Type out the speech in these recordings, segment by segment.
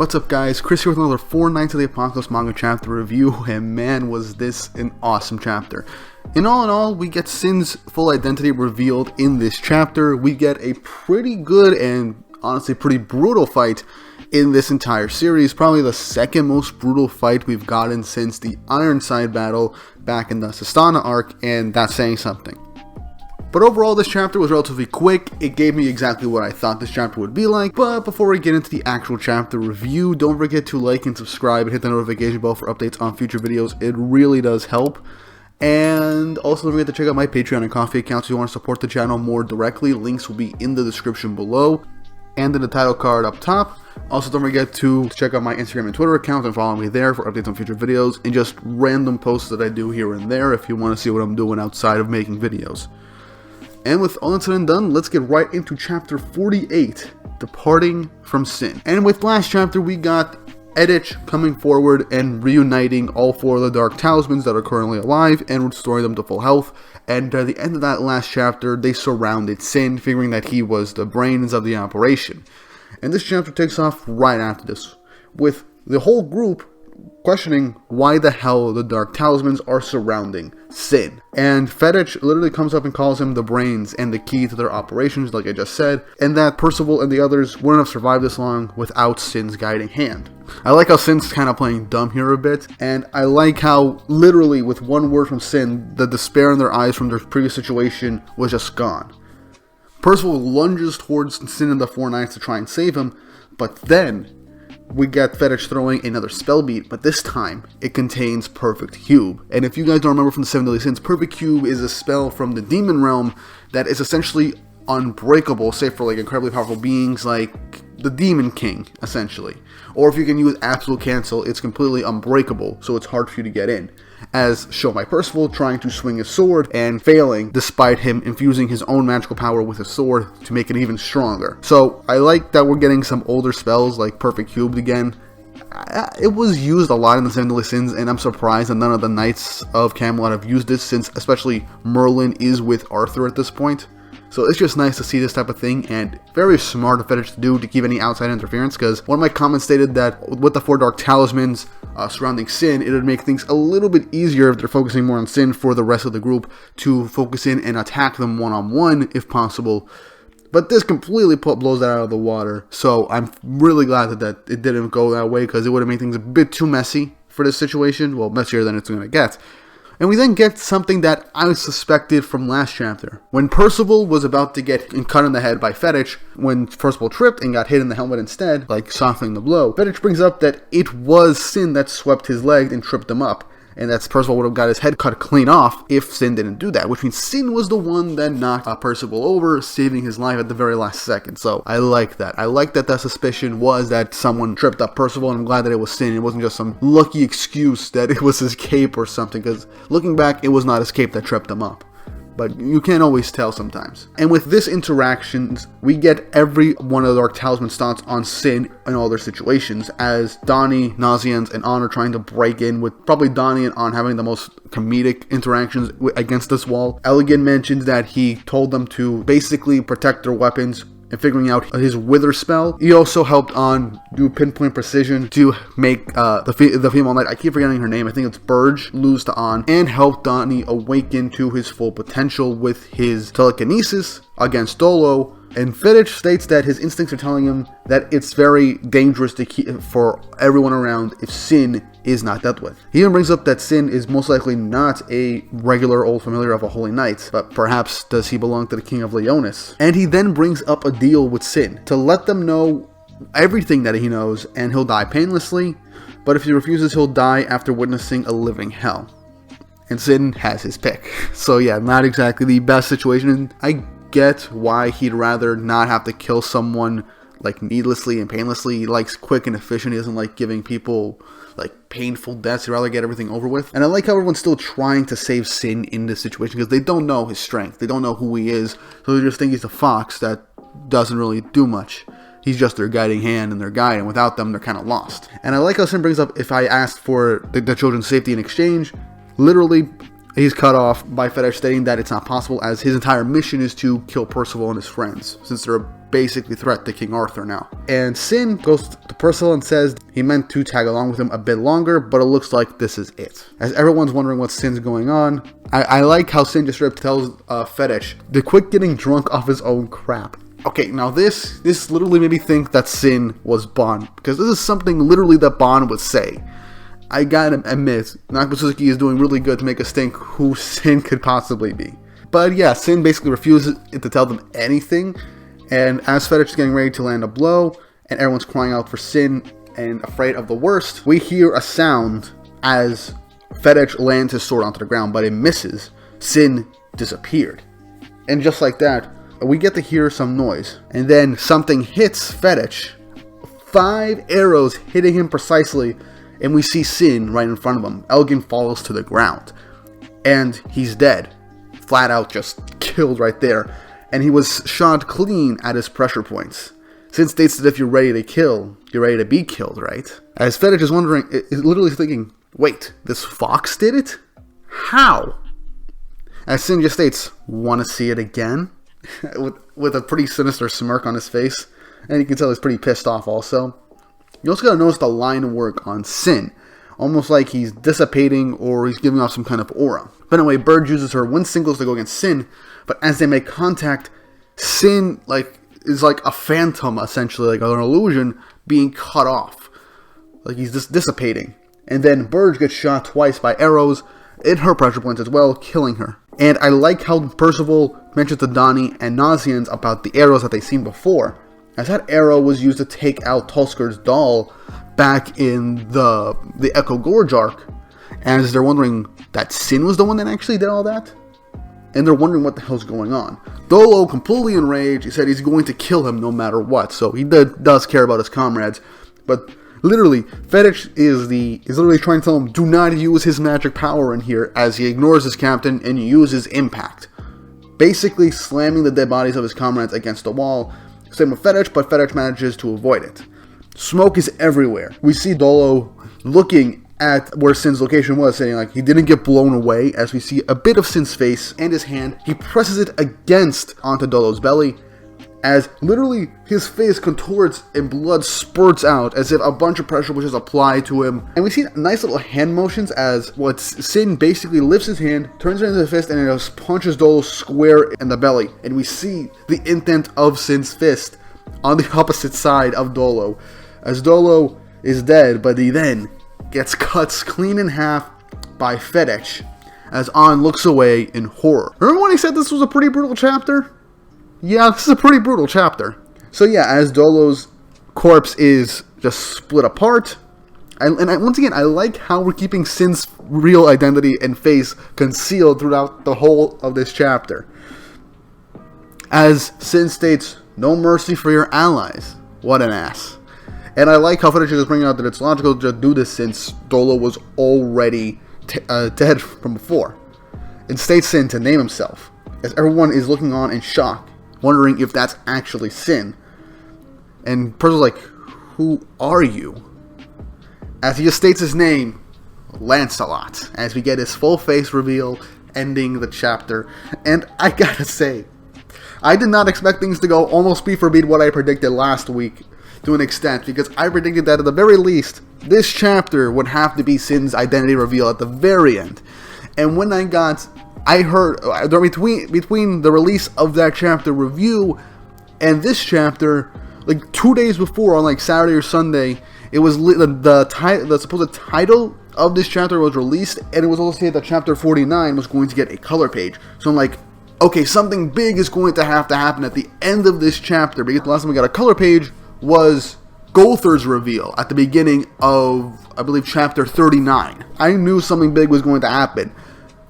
What's up guys, Chris here with another 4 Knights of the Apocalypse manga chapter review, and man was this an awesome chapter. In all, we get Sin's full identity revealed in this chapter. We get a pretty good and honestly pretty brutal fight in this entire series, probably the second most brutal fight we've gotten since the Ironside battle back in the Sistana arc, and that's saying something. But overall, this chapter was relatively quick. It gave me exactly what I thought this chapter would be like. But before we get into the actual chapter review, don't forget to like and subscribe and hit the notification bell for updates on future videos. It really does help. And also don't forget to check out my Patreon and Ko-fi accounts if you want to support the channel more directly. Links will be in the description below and in the title card up top. Also, don't forget to check out my Instagram and Twitter account and follow me there for updates on future videos and just random posts that I do here and there if you want to see what I'm doing outside of making videos. And with all that said and done, let's get right into chapter 48, Departing from Sin. And with last chapter, we got Edich coming forward and reuniting all 4 of the Dark Talismans that are currently alive and restoring them to full health. And at the end of that last chapter, they surrounded Sin, figuring that he was the brains of the operation. And this chapter takes off right after this, with the whole group questioning why the hell the Dark Talismans are surrounding Sin. And Fetich literally comes up and calls him the brains and the key to their operations, like I just said, and that Percival and the others wouldn't have survived this long without Sin's guiding hand. I like how Sin's kind of playing dumb here a bit, and I like how literally with one word from Sin, the despair in their eyes from their previous situation was just gone. Percival lunges towards Sin and the 4 Knights to try and save him, but then we get Fetich throwing another spell beat, but this time it contains Perfect Cube. And if you guys don't remember from the 7 Deadly Sins, Perfect Cube is a spell from the demon realm that is essentially unbreakable, save for like incredibly powerful beings like the Demon King, essentially. Or if you can use Absolute Cancel, it's completely unbreakable, so it's hard for you to get in. As shown by Percival trying to swing his sword and failing, despite him infusing his own magical power with his sword to make it even stronger. So I like that we're getting some older spells like Perfect Cube again. It was used a lot in the 7 Deadly Sins, and I'm surprised that none of the Knights of Camelot have used this, since especially Merlin is with Arthur at this point. So it's just nice to see this type of thing, and very smart of Fetich to do to keep any outside interference, because one of my comments stated that with the 4 Dark Talismans surrounding Sin, it would make things a little bit easier if they're focusing more on Sin for the rest of the group to focus in and attack them one-on-one if possible. But this completely blows that out of the water, so I'm really glad that it didn't go that way, because it would have made things a bit too messy for this situation. Well, messier than it's going to get. And we then get something that I suspected from last chapter. When Percival was about to get cut in the head by Fetich, when Percival tripped and got hit in the helmet instead, like softening the blow, Fetich brings up that it was Sin that swept his leg and tripped him up, and that Percival would have got his head cut clean off if Sin didn't do that, which means Sin was the one that knocked Percival over, saving his life at the very last second. So I like that. I like that suspicion was that someone tripped up Percival, and I'm glad that it was Sin. It wasn't just some lucky excuse that it was his cape or something, because looking back, it was not his cape that tripped him up. But you can't always tell sometimes. And with this interactions, we get every one of the Dark Talisman's thoughts on Sin in all their situations, as Donnie, Nazians, and On are trying to break in, with probably Donnie and On having the most comedic interactions against this wall. Elegant mentioned that he told them to basically protect their weapons and figuring out his Wither spell. He also helped On do pinpoint precision to make the female knight, I keep forgetting her name, I think it's Burge, lose to On, and helped Donnie awaken to his full potential with his telekinesis against Dolo. And Fetich states that his instincts are telling him that it's very dangerous to keep for everyone around if Sin is not dealt with. He even brings up that Sin is most likely not a regular old familiar of a holy knight, but perhaps does he belong to the king of Leonis? And he then brings up a deal with Sin to let them know everything that he knows, and he'll die painlessly, but if he refuses, he'll die after witnessing a living hell. And Sin has his pick. So yeah, not exactly the best situation. I get why he'd rather not have to kill someone like needlessly and painlessly. He likes quick and efficient. He doesn't like giving people like painful deaths. He'd rather get everything over with. And I like how everyone's still trying to save Sin in this situation, because they don't know his strength. They don't know who he is. So they just think he's a fox that doesn't really do much. He's just their guiding hand and their guide, and without them, they're kind of lost. And I like how Sin brings up, if I asked for the children's safety in exchange, literally he's cut off by Fetich, stating that it's not possible, as his entire mission is to kill Percival and his friends, since they're basically threat to King Arthur now. And Sin goes to Percival and says he meant to tag along with him a bit longer, but it looks like this is it. As everyone's wondering what Sin's going on, I like how Sin just straight up tells Fetish to quit getting drunk off his own crap. Okay, now this literally made me think that Sin was Bond, because this is something literally that Bond would say. I gotta admit, Naoko Suzuki is doing really good to make us think who Sin could possibly be. But yeah, Sin basically refuses to tell them anything, and as Fetish is getting ready to land a blow, and everyone's crying out for Sin and afraid of the worst, we hear a sound as Fetish lands his sword onto the ground, but it misses. Sin disappeared. And just like that, we get to hear some noise, and then something hits Fetish. 5 arrows hitting him precisely, and we see Sin right in front of him. Elgin falls to the ground, and he's dead. Flat out just killed right there, and he was shot clean at his pressure points. Sin states that if you're ready to kill, you're ready to be killed, right? As Fetish is wondering, is literally thinking, wait, this fox did it? How? As Sin just states, want to see it again? with a pretty sinister smirk on his face, and you can tell he's pretty pissed off also. You also gotta notice the line work on Sin, almost like he's dissipating or he's giving off some kind of aura. But anyway, Bird uses her wind singles to go against Sin, but as they make contact, Sin is like a phantom, essentially, like an illusion being cut off. Like he's just dissipating. And then Burge gets shot twice by arrows in her pressure points as well, killing her. And I like how Percival mentions to Donnie and Nazians about the arrows that they've seen before, as that arrow was used to take out Tulsker's doll back in the Echo Gorge arc, as they're wondering that Sin was the one that actually did all that, and they're wondering what the hell's going on. Dolo, completely enraged, he said he's going to kill him no matter what, so he does care about his comrades, but literally, Fetish is literally trying to tell him, do not use his magic power in here, as he ignores his captain and uses impact. Basically slamming the dead bodies of his comrades against the wall. Same with Fetish, but Fetish manages to avoid it. Smoke is everywhere. We see Dolo looking at where Sin's location was, saying like he didn't get blown away, as we see a bit of Sin's face and his hand. He presses it against onto Dolo's belly, as literally his face contorts and blood spurts out as if a bunch of pressure was just applied to him. And we see nice little hand motions as Sin basically lifts his hand, turns it into a fist, and it just punches Dolo square in the belly. And we see the intent of Sin's fist on the opposite side of Dolo, as Dolo is dead, but he then gets cut clean in half by Fetish, as An looks away in horror. Remember when he said this was a pretty brutal chapter? Yeah, this is a pretty brutal chapter. So yeah, as Dolo's corpse is just split apart, once again, I like how we're keeping Sin's real identity and face concealed throughout the whole of this chapter. As Sin states, no mercy for your allies. What an ass. And I like how Fetish is bringing out that it's logical to do this since Dolo was already dead from before. It states Sin to name himself, as everyone is looking on in shock, wondering if that's actually Sin. And Percival's like, who are you? As he just states his name, Lancelot, as we get his full face reveal, ending the chapter. And I gotta say, I did not expect things to go almost beat for beat what I predicted last week, to an extent, because I predicted that at the very least, this chapter would have to be Sin's identity reveal at the very end. And when I heard between the release of that chapter review and this chapter, like 2 days before, on like Saturday or Sunday, it was the supposed title of this chapter was released, and it was also said that chapter 49 was going to get a color page. So I'm like, okay, something big is going to happen at the end of this chapter, because the last time we got a color page was Gother's reveal at the beginning of, I believe, chapter 39. I knew something big was going to happen.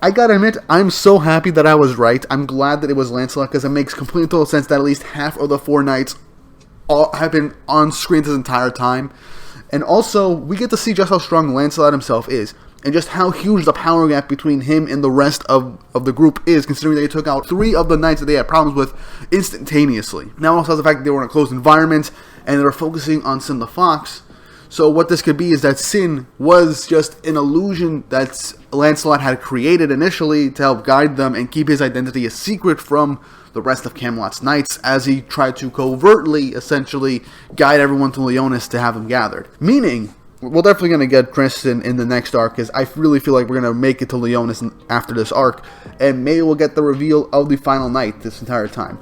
I gotta admit, I'm so happy that I was right. I'm glad that it was Lancelot, because it makes complete total sense that at least half of the 4 knights have been on screen this entire time. And also, we get to see just how strong Lancelot himself is, and just how huge the power gap between him and the rest of the group is, considering that he took out 3 of the knights that they had problems with instantaneously. Now also has the fact that they were in a closed environment, and they were focusing on Sin the Fox. So what this could be is that Sin was just an illusion that Lancelot had created initially to help guide them and keep his identity a secret from the rest of Camelot's knights as he tried to covertly, essentially, guide everyone to Leonis to have them gathered. Meaning, we're definitely going to get Kristen in the next arc, because I really feel like we're going to make it to Leonis after this arc, and maybe we'll get the reveal of the final knight this entire time.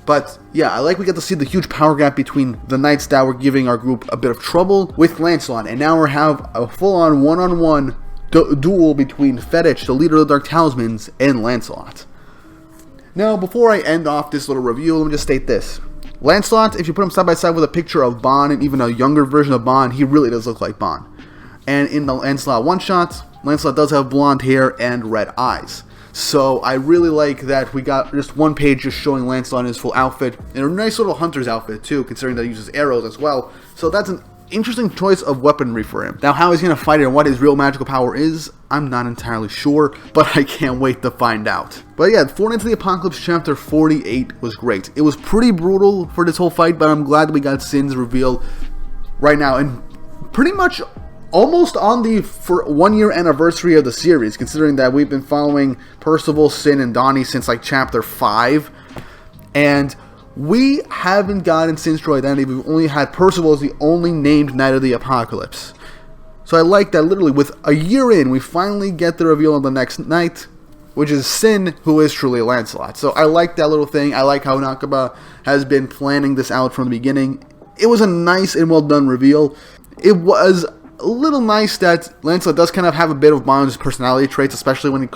But yeah, I like we get to see the huge power gap between the knights that were giving our group a bit of trouble with Lancelot, and now we have a full-on one-on-one duel between Fetich, the leader of the Dark Talismans, and Lancelot. Now, before I end off this little review, let me just state this. Lancelot, if you put him side by side with a picture of Ban and even a younger version of Ban, he really does look like Ban. And in the Lancelot one-shot, Lancelot does have blonde hair and red eyes. So I really like that we got just one page just showing Lancelot in his full outfit, and a nice little hunter's outfit too, considering that he uses arrows as well. So that's an interesting choice of weaponry for him. Now, how he's going to fight it and what his real magical power is, I'm not entirely sure, but I can't wait to find out. But yeah, Four Knights of the Apocalypse chapter 48 was great. It was pretty brutal for this whole fight, but I'm glad we got Sin's reveal right now, and pretty much almost on the 1 year anniversary of the series, considering that we've been following Percival, Sin, and Donnie since like chapter 5, and we haven't gotten Sin's true identity. We've only had Percival as the only named Knight of the Apocalypse. So I like that literally with a year in, we finally get the reveal of the next knight, which is Sin, who is truly Lancelot. So I like that little thing. I like how Nakaba has been planning this out from the beginning. It was a nice and well done reveal. It was a little nice that Lancelot does kind of have a bit of Bond's personality traits, especially when he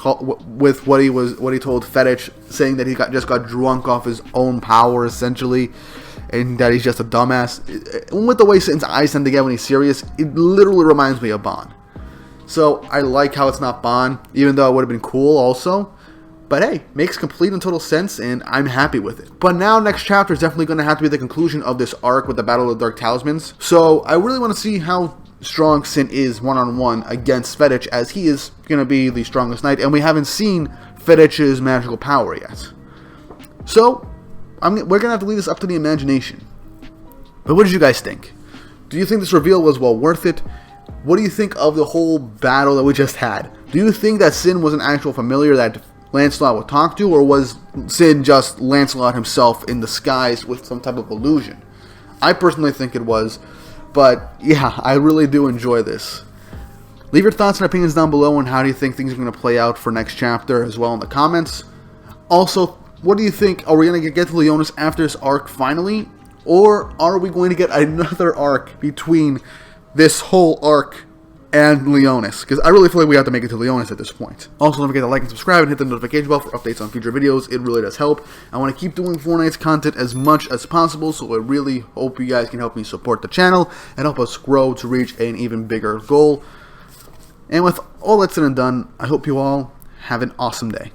with what he told Fetich, saying that he just got drunk off his own power essentially, and that he's just a dumbass. And with the way Sin's eyes tend to get when he's serious, it literally reminds me of Bond. So I like how it's not Bond, even though it would have been cool also. But hey, makes complete and total sense, and I'm happy with it. But now, next chapter is definitely going to have to be the conclusion of this arc with the Battle of the Dark Talismans. So I really want to see how strong Sin is one-on-one against Fetich, as he is going to be the strongest knight, and we haven't seen Fetich's magical power yet. So, we're going to have to leave this up to the imagination. But what did you guys think? Do you think this reveal was well worth it? What do you think of the whole battle that we just had? Do you think that Sin was an actual familiar that Lancelot would talk to, or was Sin just Lancelot himself in disguise with some type of illusion? I personally think it was. But yeah, I really do enjoy this. Leave your thoughts and opinions down below on how do you think things are going to play out for next chapter as well in the comments. Also, what do you think? Are we going to get to Leonis after this arc finally? Or are we going to get another arc between this whole arc and Leonis? Because I really feel like we have to make it to Leonis at this point. Also, don't forget to like and subscribe and hit the notification bell for updates on future videos. It really does help. I want to keep doing Four Knights content as much as possible, so I really hope you guys can help me support the channel and help us grow to reach an even bigger goal. And with all that said and done, I hope you all have an awesome day.